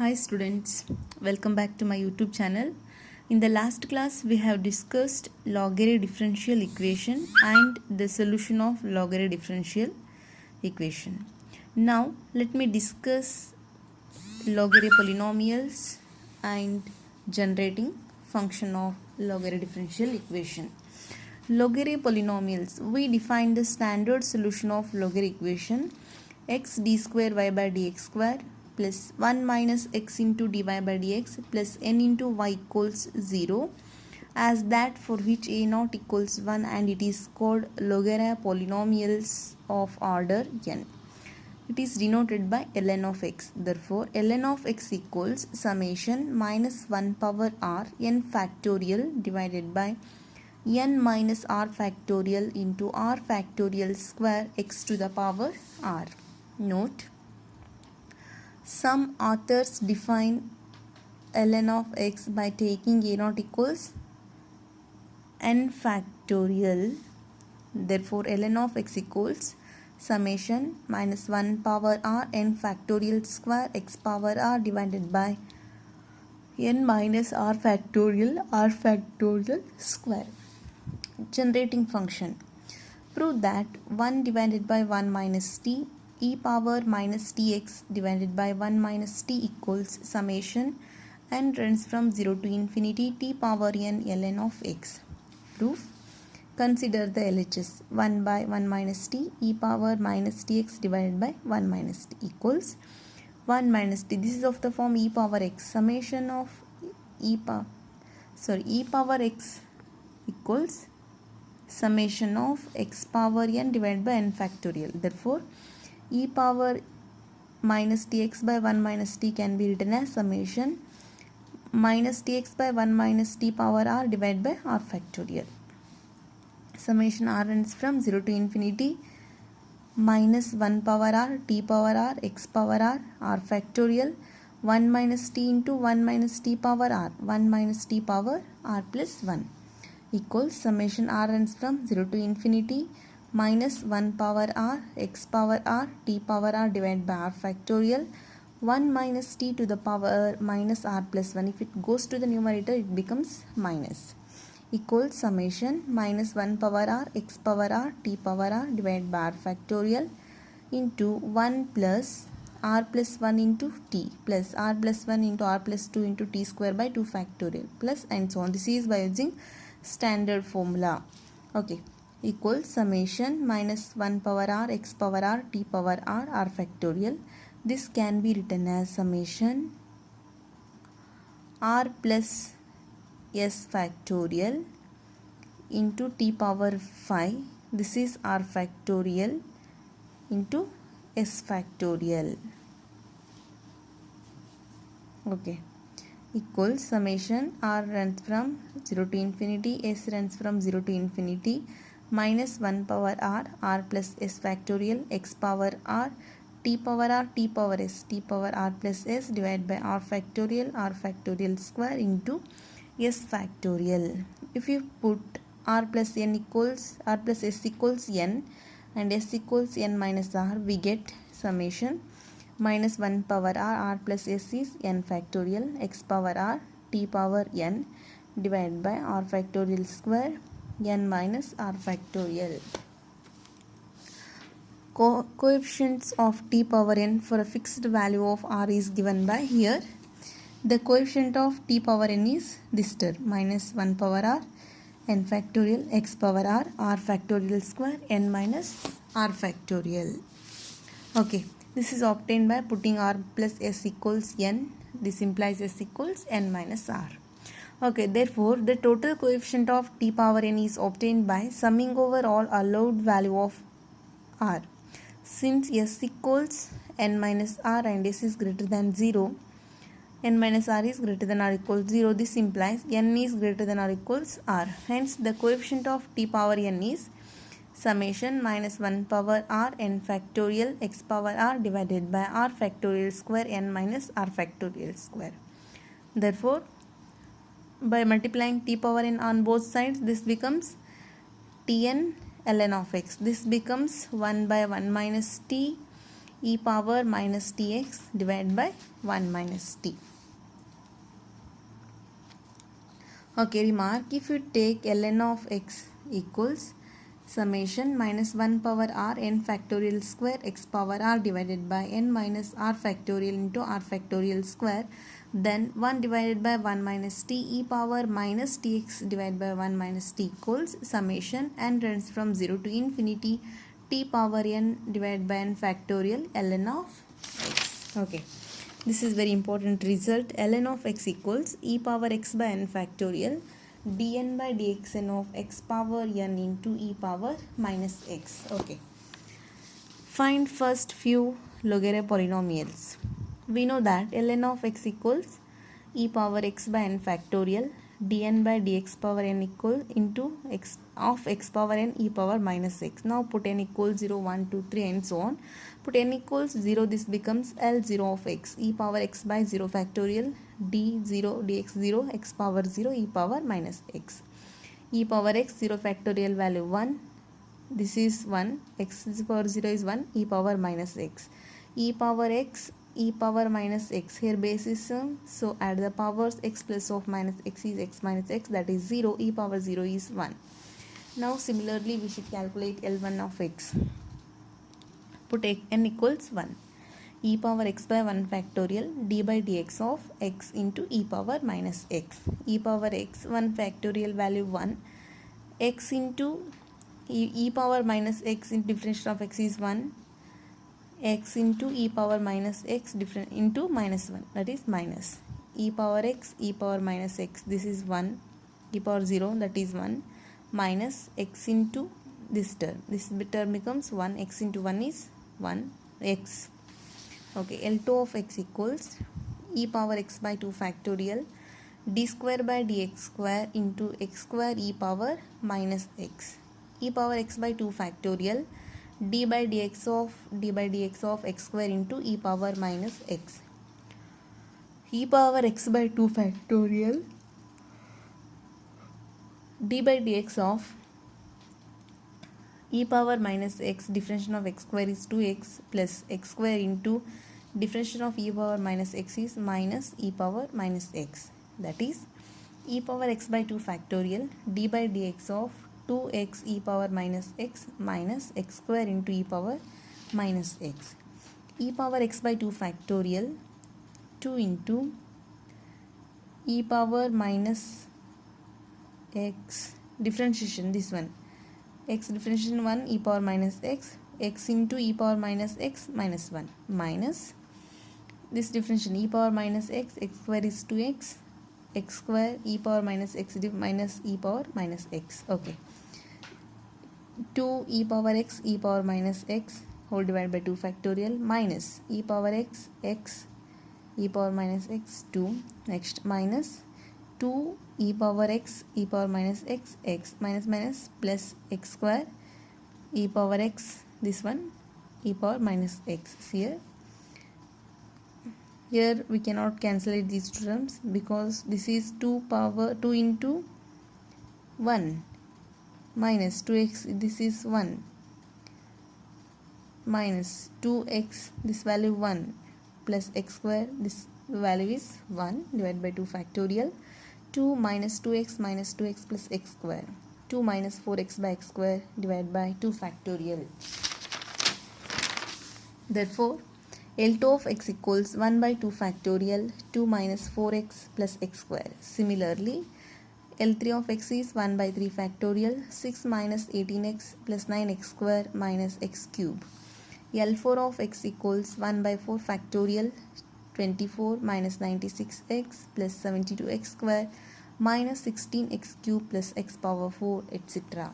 Hi students, welcome back to my YouTube channel. In the last class we have discussed Laguerre differential equation and the solution of Laguerre differential equation. Now let me discuss Laguerre polynomials and generating function of Laguerre differential equation. Laguerre polynomials, we define the standard solution of Laguerre equation x d square y by dx square plus 1 minus x into dy by dx plus n into y equals 0 as that for which a naught equals 1 and it is called Laguerre polynomials of order n. It is denoted by ln of x. Therefore, ln of x equals summation minus 1 power r n factorial divided by n minus r factorial into r factorial square x to the power r. Note, some authors define ln of x by taking a naught equals n factorial. Therefore, ln of x equals summation minus 1 power r n factorial square x power r divided by n minus r factorial square. Generating function. Prove that 1 divided by 1 minus t e power minus tx divided by 1 minus t equals summation and runs from 0 to infinity t power n ln of x. Proof. Consider the LHS 1 by 1 minus t e power minus tx divided by 1 minus t equals 1 minus t. This is of the form e power x. Summation of e power x equals summation of x power n divided by n factorial. Therefore, e power minus tx by 1 minus t can be written as summation minus tx by 1 minus t power r divided by r factorial. Summation r runs from 0 to infinity minus 1 power r t power r x power r factorial 1 minus t into 1 minus t power r 1 minus t power r plus 1 equals summation r runs from 0 to infinity minus 1 power r x power r t power r divided by r factorial 1 minus t to the power minus r plus 1. If it goes to the numerator, it becomes minus equals summation minus 1 power r x power r t power r divided by r factorial into 1 plus r plus 1 into t plus r plus 1 into r plus 2 into t square by 2 factorial plus and so on. This is by using standard formula. Okay, equals summation minus 1 power r x power r t power r factorial. This can be written as summation r plus s factorial into t power 5. This is r factorial into s factorial. Okay, equals summation r runs from 0 to infinity, s runs from 0 to infinity minus 1 power r plus s factorial x power r t power s t power r plus s divided by r factorial square into s factorial. If you put r plus s equals n and s equals n minus r, we get summation minus 1 power r plus s is n factorial x power r t power n divided by r factorial square n minus r factorial. Coefficients of t power n for a fixed value of r is given by here. The coefficient of t power n is this term minus 1 power r n factorial x power r factorial square n minus r factorial. Okay, this is obtained by putting r plus s equals n. This implies s equals n minus r. Okay, therefore the total coefficient of t power n is obtained by summing over all allowed value of r. Since s equals n minus r and s is greater than 0, n minus r is greater than or equals 0, this implies n is greater than or equals r. Hence the coefficient of t power n is summation minus 1 power r n factorial x power r divided by r factorial square n minus r factorial square. Therefore, by multiplying t power n on both sides, this becomes tn ln of x. This becomes 1 by 1 minus t e power minus tx divided by 1 minus t. Okay, remark, if you take ln of x equals summation minus 1 power r n factorial square x power r divided by n minus r factorial into r factorial square, then 1 divided by 1 minus t e power minus tx divided by 1 minus t equals summation and runs from 0 to infinity t power n divided by n factorial ln of x. Okay, this is very important result. Ln of x equals e power x by n factorial dn by dxn of x power n into e power minus x. Okay, find first few Laguerre polynomials. We know that ln of x equals e power x by n factorial dn by dx power n equal into x of x power n e power minus x. Now put n equals 0, 1, 2, 3 and so on. Put n equals 0, this becomes L0 of x e power x by 0 factorial d0 dx 0 x power 0 e power minus x. E power x 0 factorial value 1, this is 1, x power 0 is 1, e power minus x. E power x, e power minus x, here base is so add the powers, x plus of minus x is x minus x, that is 0, e power 0 is 1. Now similarly we should calculate L1 of x. Put n equals 1, e power x by 1 factorial d by dx of x into e power minus x. E power x 1 factorial value 1, x into e power minus x in differential of x is 1, x into e power minus x different into minus 1, that is minus e power x e power minus x, this is 1, e power 0, that is 1, minus x into this term becomes 1, x into 1 is 1 x. Okay, L2 of x equals e power x by 2 factorial d square by dx square into x square e power minus x. E power x by 2 factorial d by dx of x square into e power minus x. E power x by 2 factorial d by dx of e power minus x differentiation of x square is 2x plus x square into differentiation of e power minus x is minus e power minus x, that is e power x by 2 factorial d by dx of 2x e power minus x square into e power minus x. E power x by 2 factorial 2 into e power minus x differentiation, this one x differentiation 1 e power minus x into e power minus x minus 1 minus this differentiation e power minus x square is 2x x square e power minus x minus e power minus x. Okay, 2 e power x e power minus x whole divided by 2 factorial minus e power x e power minus x 2, next minus 2 e power x e power minus x minus plus x square e power x, this one e power minus x. Here we cannot cancel these two terms because this is 2 into 1 minus 2x, this is 1 minus 2x, this value 1 plus x square, this value is 1 divided by 2 factorial 2 minus 2x plus x square 2 minus 4x by x square divided by 2 factorial. Therefore L2 of x equals 1 by 2 factorial 2 minus 4x plus x square. Similarly L3 of x is 1 by 3 factorial 6 minus 18x plus 9x square minus x cube. L4 of x equals 1 by 4 factorial 24 minus 96x plus 72x square minus 16x cube plus x power 4, etc.